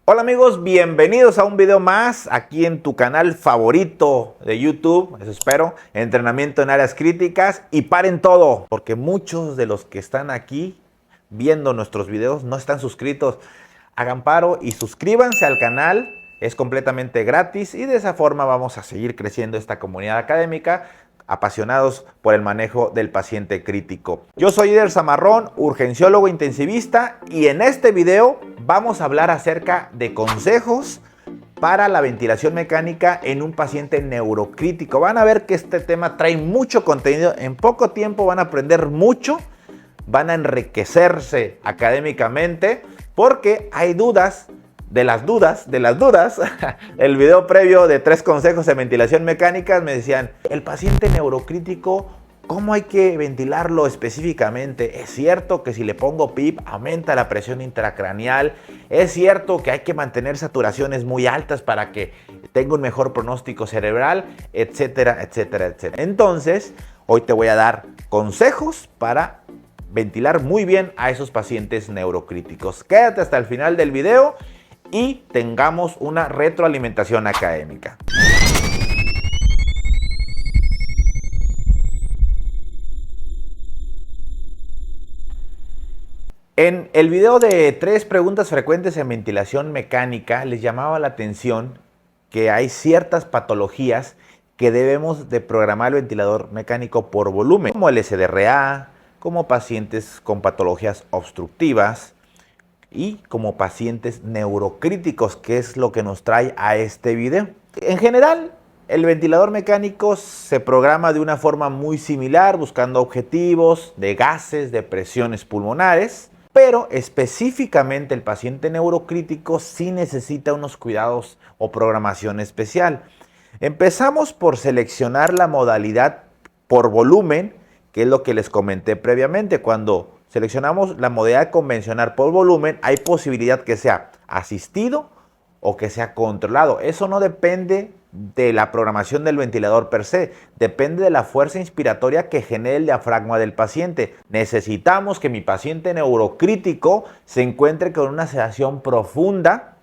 Hola amigos, bienvenidos a un video más aquí en tu canal favorito de YouTube, eso espero, entrenamiento en áreas críticas. Y paren todo, porque muchos de los que están aquí viendo nuestros videos no están suscritos. Hagan paro y suscríbanse al canal, es completamente gratis y de esa forma vamos a seguir creciendo esta comunidad académica apasionados por el manejo del paciente crítico. Yo soy Ider Zamarrón, urgenciólogo intensivista, y en este video vamos a hablar acerca de consejos para la ventilación mecánica en un paciente neurocrítico. Van a ver que este tema trae mucho contenido, en poco tiempo van a aprender mucho, van a enriquecerse académicamente porque hay dudas. De las dudas, el video previo de 3 consejos de ventilación mecánica me decían, el paciente neurocrítico, ¿cómo hay que ventilarlo específicamente? ¿Es cierto que si le pongo PIP aumenta la presión intracraneal? ¿Es cierto que hay que mantener saturaciones muy altas para que tenga un mejor pronóstico cerebral? Etcétera, etcétera, etcétera. Entonces, hoy te voy a dar consejos para ventilar muy bien a esos pacientes neurocríticos. Quédate hasta el final del video y tengamos una retroalimentación académica. En el video de 3 preguntas frecuentes en ventilación mecánica les llamaba la atención que hay ciertas patologías que debemos de programar el ventilador mecánico por volumen, como el SDRA, como pacientes con patologías obstructivas, y como pacientes neurocríticos, que es lo que nos trae a este video. En general, el ventilador mecánico se programa de una forma muy similar, buscando objetivos de gases, de presiones pulmonares, pero específicamente el paciente neurocrítico sí necesita unos cuidados o programación especial. Empezamos por seleccionar la modalidad por volumen, que es lo que les comenté previamente. Cuando seleccionamos la modalidad convencional por volumen, hay posibilidad que sea asistido o que sea controlado. Eso no depende de la programación del ventilador per se, depende de la fuerza inspiratoria que genere el diafragma del paciente. Necesitamos que mi paciente neurocrítico se encuentre con una sedación profunda,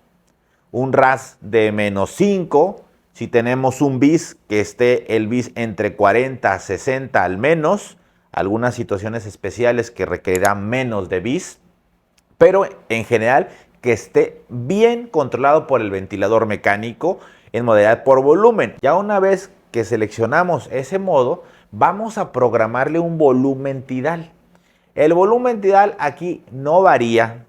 un RAS de -5, si tenemos un BIS, que esté el BIS entre 40 a 60 al menos, algunas situaciones especiales que requerirán menos de BIS, pero en general que esté bien controlado por el ventilador mecánico en modalidad por volumen. Ya una vez que seleccionamos ese modo, vamos a programarle un volumen tidal. El volumen tidal aquí no varía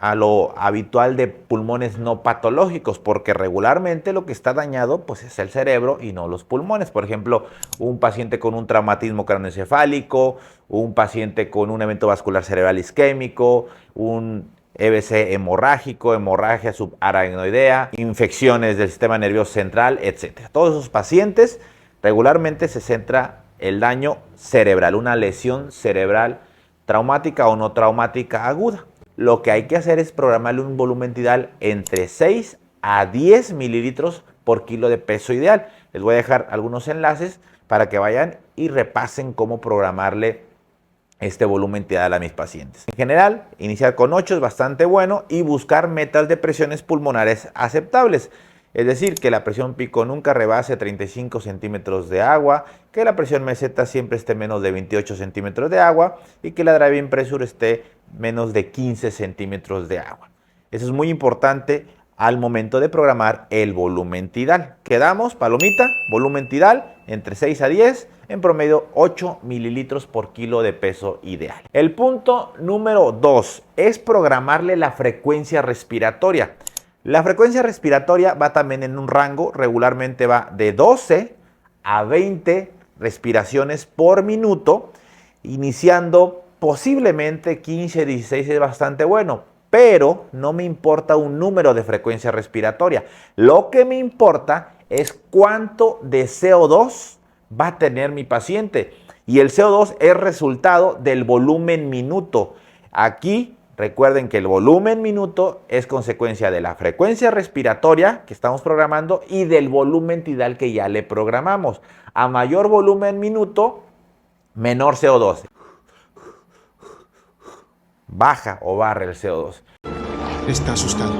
a lo habitual de pulmones no patológicos, porque regularmente lo que está dañado pues es el cerebro y no los pulmones. Por ejemplo, un paciente con un traumatismo craneoencefálico, un paciente con un evento vascular cerebral isquémico, un EBC hemorrágico, hemorragia subaracnoidea, infecciones del sistema nervioso central, etc. Todos esos pacientes regularmente se centra el daño cerebral, una lesión cerebral traumática o no traumática aguda. Lo que hay que hacer es programarle un volumen tidal entre 6 a 10 mililitros por kilo de peso ideal. Les voy a dejar algunos enlaces para que vayan y repasen cómo programarle este volumen tidal a mis pacientes. En general, iniciar con 8 es bastante bueno y buscar metas de presiones pulmonares aceptables. Es decir, que la presión pico nunca rebase 35 centímetros de agua, que la presión meseta siempre esté menos de 28 centímetros de agua y que la driving pressure esté menos de 15 centímetros de agua. Eso es muy importante al momento de programar el volumen tidal. Quedamos, palomita, volumen tidal entre 6 a 10, en promedio 8 mililitros por kilo de peso ideal. El punto número 2 es programarle la frecuencia respiratoria. La frecuencia respiratoria va también en un rango, regularmente va de 12 a 20 respiraciones por minuto, iniciando posiblemente 15, 16 es bastante bueno, pero no me importa un número de frecuencia respiratoria. Lo que me importa es cuánto de CO2 va a tener mi paciente, y el CO2 es resultado del volumen minuto. Aquí recuerden que el volumen minuto es consecuencia de la frecuencia respiratoria que estamos programando y del volumen tidal que ya le programamos. A mayor volumen minuto, menor CO2. Baja o barre el CO2. Está asustado.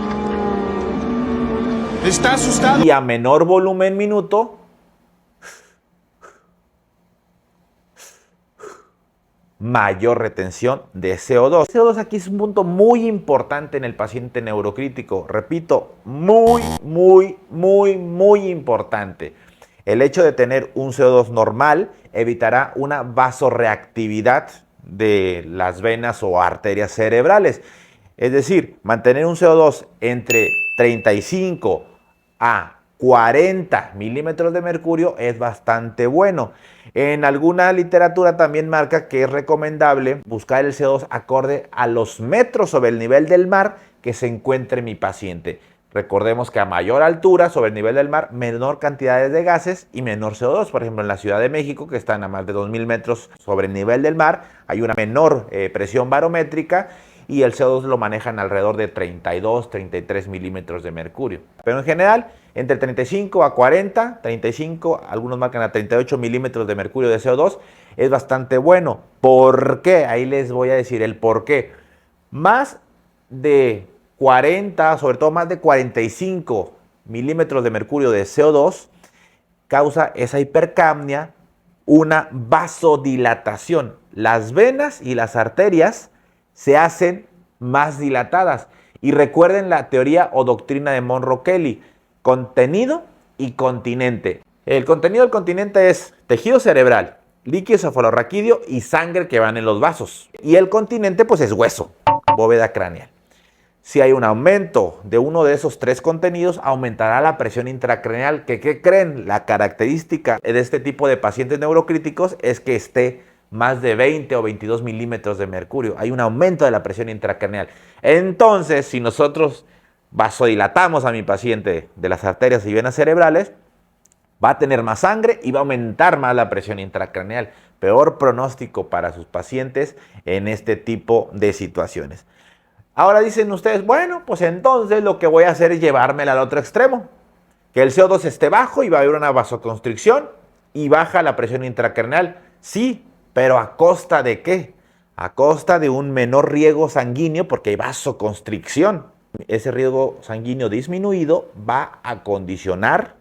¿Está asustado? Y a menor volumen minuto, mayor retención de CO2. El CO2 aquí es un punto muy importante en el paciente neurocrítico. Repito, muy importante. El hecho de tener un CO2 normal evitará una vasorreactividad de las venas o arterias cerebrales. Es decir, mantener un CO2 entre 35 a 40 milímetros de mercurio es bastante bueno. En alguna literatura también marca que es recomendable buscar el CO2 acorde a los metros sobre el nivel del mar que se encuentre mi paciente. Recordemos que a mayor altura sobre el nivel del mar, menor cantidades de gases y menor CO2. Por ejemplo, en la Ciudad de México, que están a más de 2000 metros sobre el nivel del mar, hay una menor presión barométrica y el CO2 lo manejan alrededor de 32, 33 milímetros de mercurio. Pero en general, entre 35 a 40, 35, algunos marcan a 38 milímetros de mercurio de CO2, es bastante bueno. ¿Por qué? Ahí les voy a decir el por qué. Más de 40, sobre todo más de 45 milímetros de mercurio de CO2, causa esa hipercapnia, una vasodilatación. Las venas y las arterias se hacen más dilatadas. Y recuerden la teoría o doctrina de Monroe Kelly, contenido y continente. El contenido del continente es tejido cerebral, líquido cefalorraquídeo y sangre que van en los vasos. Y el continente pues es hueso, bóveda craneal. Si hay un aumento de uno de esos tres contenidos, aumentará la presión intracraneal. ¿Qué creen? La característica de este tipo de pacientes neurocríticos es que esté más de 20 o 22 milímetros de mercurio. Hay un aumento de la presión intracraneal. Entonces, si nosotros vasodilatamos a mi paciente de las arterias y venas cerebrales, va a tener más sangre y va a aumentar más la presión intracraneal. Peor pronóstico para sus pacientes en este tipo de situaciones. Ahora dicen ustedes, bueno, pues entonces lo que voy a hacer es llevármela al otro extremo. Que el CO2 esté bajo y va a haber una vasoconstricción y baja la presión intracraneal. Sí, pero ¿a costa de qué? A costa de un menor riego sanguíneo porque hay vasoconstricción. Ese riego sanguíneo disminuido va a condicionar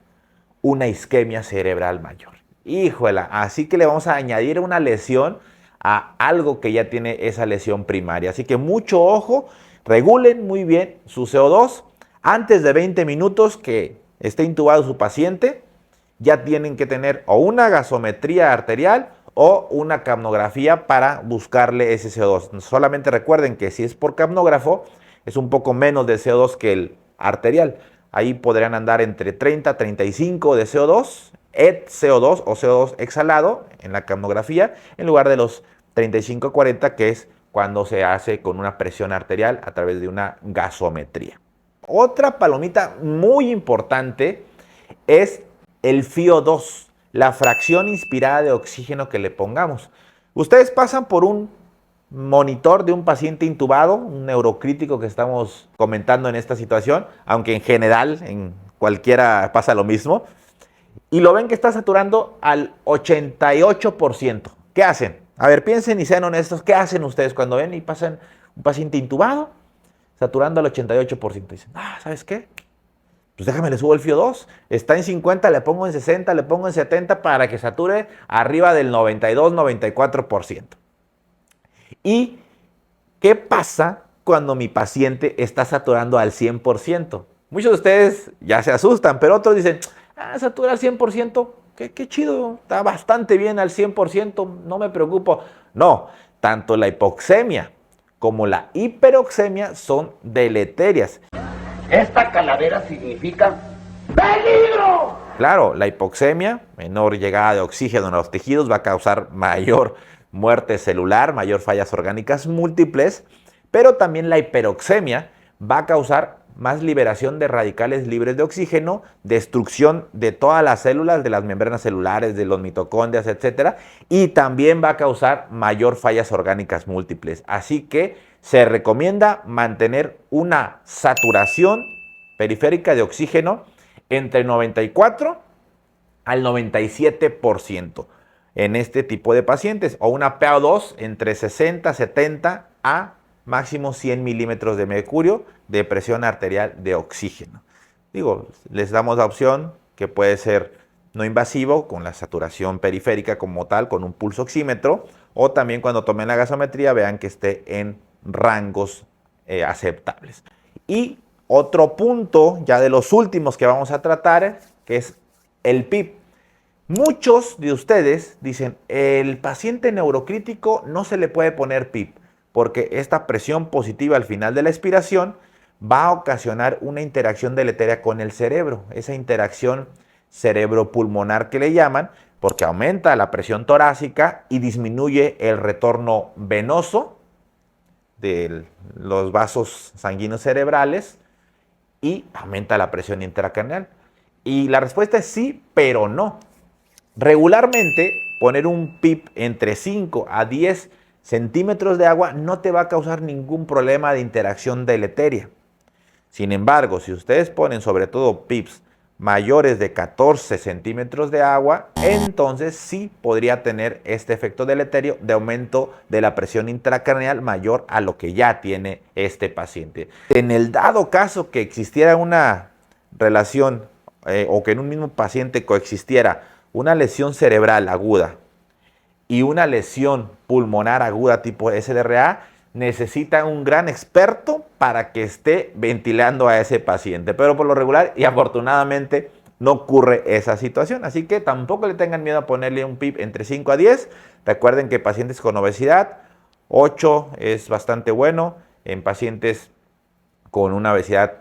una isquemia cerebral mayor. Híjola, así que le vamos a añadir una lesión a algo que ya tiene esa lesión primaria. Así que mucho ojo, regulen muy bien su CO2 antes de 20 minutos que esté intubado su paciente. Ya tienen que tener o una gasometría arterial o una capnografía para buscarle ese CO2. Solamente recuerden que si es por capnógrafo es un poco menos de CO2 que el arterial. Ahí podrían andar entre 30 a 35 de CO2, ET-CO2 o CO2 exhalado en la capnografía, en lugar de los 35 a 40 que es cuando se hace con una presión arterial a través de una gasometría. Otra palomita muy importante es el FiO2, la fracción inspirada de oxígeno que le pongamos. Ustedes pasan por un monitor de un paciente intubado, un neurocrítico que estamos comentando en esta situación, aunque en general en cualquiera pasa lo mismo, y lo ven que está saturando al 88%. ¿Qué hacen? A ver, piensen y sean honestos, ¿qué hacen ustedes cuando ven y pasan un paciente intubado saturando al 88%? Dicen, ¿sabes qué? Pues déjame, le subo el FiO2. Está en 50, le pongo en 60, le pongo en 70 para que sature arriba del 92-94%. ¿Y qué pasa cuando mi paciente está saturando al 100%? Muchos de ustedes ya se asustan, pero otros dicen, satura al 100%, qué chido, está bastante bien al 100%, no me preocupo. No, tanto la hipoxemia como la hiperoxemia son deleterias. Esta calavera significa ¡peligro! Claro, la hipoxemia, menor llegada de oxígeno a los tejidos, va a causar mayor muerte celular, mayor fallas orgánicas múltiples, pero también la hiperoxemia va a causar más liberación de radicales libres de oxígeno, destrucción de todas las células, de las membranas celulares, de los mitocondrias, etc. Y también va a causar mayor fallas orgánicas múltiples. Así que se recomienda mantener una saturación periférica de oxígeno entre 94 al 97% en este tipo de pacientes, o una PaO2 entre 60, 70 a máximo 100 milímetros de mercurio de presión arterial de oxígeno. Digo, les damos la opción que puede ser no invasivo, con la saturación periférica como tal, con un pulso oxímetro, o también cuando tomen la gasometría vean que esté en rangos aceptables. Y otro punto, ya de los últimos que vamos a tratar, que es el PIB. Muchos de ustedes dicen, el paciente neurocrítico no se le puede poner PIB, porque esta presión positiva al final de la expiración va a ocasionar una interacción deletérea con el cerebro, esa interacción cerebropulmonar que le llaman, porque aumenta la presión torácica y disminuye el retorno venoso de los vasos sanguíneos cerebrales y aumenta la presión intracraneal. Y la respuesta es sí, pero no. Regularmente, poner un PIB entre 5 a 10 centímetros de agua no te va a causar ningún problema de interacción deletérea. Sin embargo, si ustedes ponen sobre todo PIBs mayores de 14 centímetros de agua, entonces sí podría tener este efecto deleterio de aumento de la presión intracraneal mayor a lo que ya tiene este paciente. En el dado caso que existiera una relación o que en un mismo paciente coexistiera una lesión cerebral aguda y una lesión pulmonar aguda tipo SDRA, necesita un gran experto para que esté ventilando a ese paciente. Pero por lo regular y afortunadamente no ocurre esa situación. Así que tampoco le tengan miedo a ponerle un PIB entre 5 a 10. Recuerden que pacientes con obesidad, 8 es bastante bueno. En pacientes con una obesidad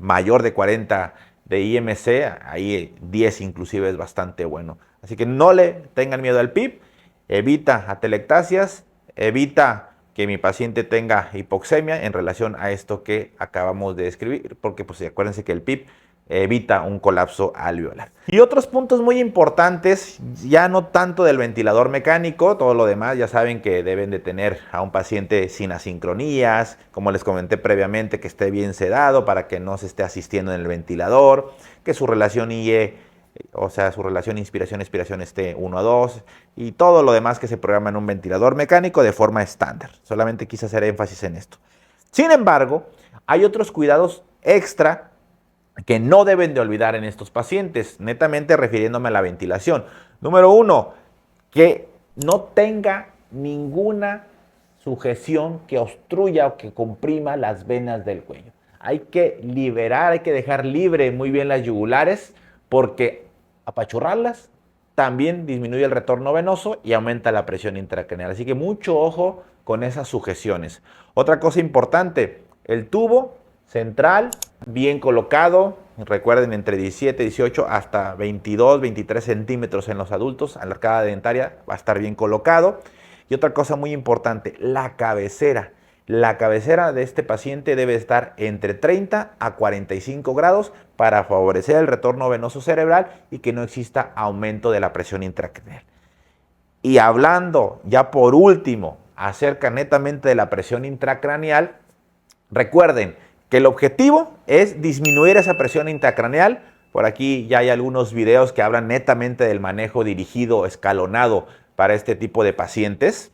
mayor de 40 de IMC, ahí 10 inclusive es bastante bueno. Así que no le tengan miedo al PIB, evita atelectasias, evita que mi paciente tenga hipoxemia en relación a esto que acabamos de describir, porque pues acuérdense que el PIB evita un colapso alveolar. Y otros puntos muy importantes, ya no tanto del ventilador mecánico, todo lo demás ya saben que deben de tener a un paciente sin asincronías, como les comenté previamente, que esté bien sedado para que no se esté asistiendo en el ventilador, que su relación IE, o sea, su relación inspiración-expiración esté 1 a 2 y todo lo demás que se programa en un ventilador mecánico de forma estándar. Solamente quise hacer énfasis en esto. Sin embargo, hay otros cuidados extra que no deben de olvidar en estos pacientes, netamente refiriéndome a la ventilación. Número 1, que no tenga ninguna sujeción que obstruya o que comprima las venas del cuello. Hay que liberar, hay que dejar libre muy bien las yugulares, porque apachurrarlas también disminuye el retorno venoso y aumenta la presión intracraneal. Así que mucho ojo con esas sujeciones. Otra cosa importante, el tubo central bien colocado, recuerden entre 17, 18 hasta 22, 23 centímetros en los adultos, a la arcada dentaria va a estar bien colocado. Y otra cosa muy importante, la cabecera. La cabecera de este paciente debe estar entre 30 a 45 grados para favorecer el retorno venoso cerebral y que no exista aumento de la presión intracraneal. Y hablando ya por último acerca netamente de la presión intracraneal, recuerden que el objetivo es disminuir esa presión intracraneal. Por aquí ya hay algunos videos que hablan netamente del manejo dirigido, escalonado para este tipo de pacientes,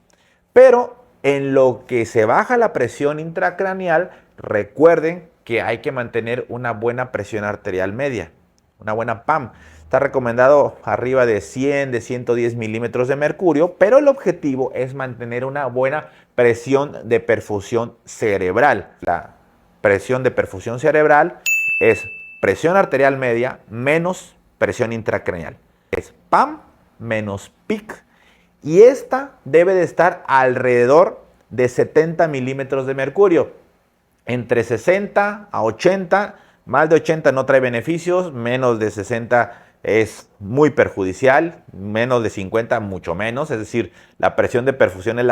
pero en lo que se baja la presión intracraneal, recuerden que hay que mantener una buena presión arterial media, una buena PAM. Está recomendado arriba de 100, de 110 milímetros de mercurio, pero el objetivo es mantener una buena presión de perfusión cerebral. La presión de perfusión cerebral es presión arterial media menos presión intracraneal. Es PAM menos PIC. Y esta debe de estar alrededor de 70 milímetros de mercurio. Entre 60 a 80, más de 80 no trae beneficios, menos de 60 es muy perjudicial, menos de 50 mucho menos. Es decir, la presión de perfusión es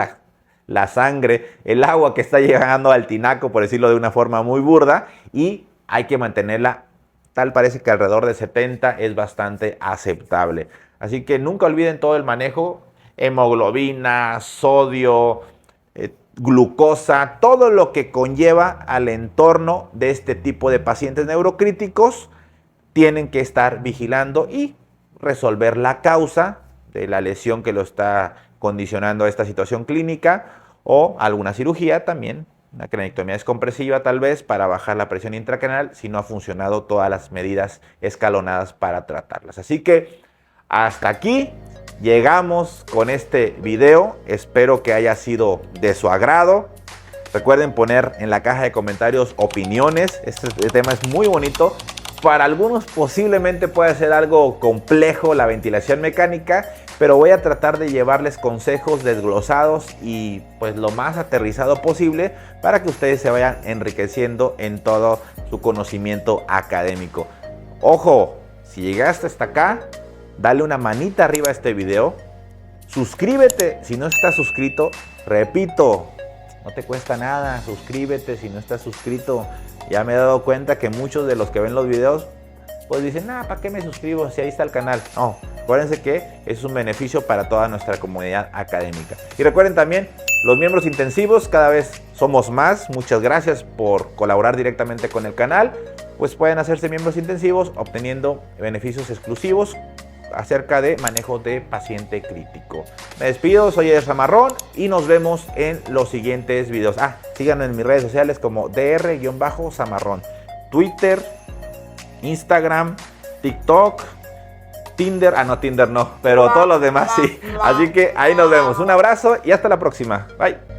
la sangre, el agua que está llegando al tinaco, por decirlo de una forma muy burda, y hay que mantenerla, tal parece que alrededor de 70 es bastante aceptable. Así que nunca olviden todo el manejo, hemoglobina, sodio, glucosa, todo lo que conlleva al entorno de este tipo de pacientes neurocríticos, tienen que estar vigilando y resolver la causa de la lesión que lo está condicionando a esta situación clínica, o alguna cirugía también una cranectomía descompresiva tal vez para bajar la presión intracraneal si no ha funcionado todas las medidas escalonadas para tratarlas. Así que hasta aquí llegamos con este video. Espero que haya sido de su agrado. Recuerden poner en la caja de comentarios opiniones. Este tema es muy bonito. Para algunos posiblemente puede ser algo complejo la ventilación mecánica, pero voy a tratar de llevarles consejos desglosados y pues lo más aterrizado posible para que ustedes se vayan enriqueciendo en todo su conocimiento académico. Ojo, si llegaste hasta acá, dale una manita arriba a este video. Suscríbete si no estás suscrito. Repito, no te cuesta nada, suscríbete si no estás suscrito. Ya me he dado cuenta que muchos de los que ven los videos pues dicen, ¿para qué me suscribo si ahí está el canal? No, acuérdense que es un beneficio para toda nuestra comunidad académica. Y recuerden también, los miembros intensivos cada vez somos más. Muchas gracias por colaborar directamente con el canal. Pues pueden hacerse miembros intensivos obteniendo beneficios exclusivos acerca de manejo de paciente crítico. Me despido, soy Eder Zamarrón y nos vemos en los siguientes videos. Síganme en mis redes sociales como dr-zamarrón, Twitter, Instagram, TikTok, Tinder, no Tinder no, pero todos los demás sí. Así que ahí nos vemos. Un abrazo y hasta la próxima. Bye.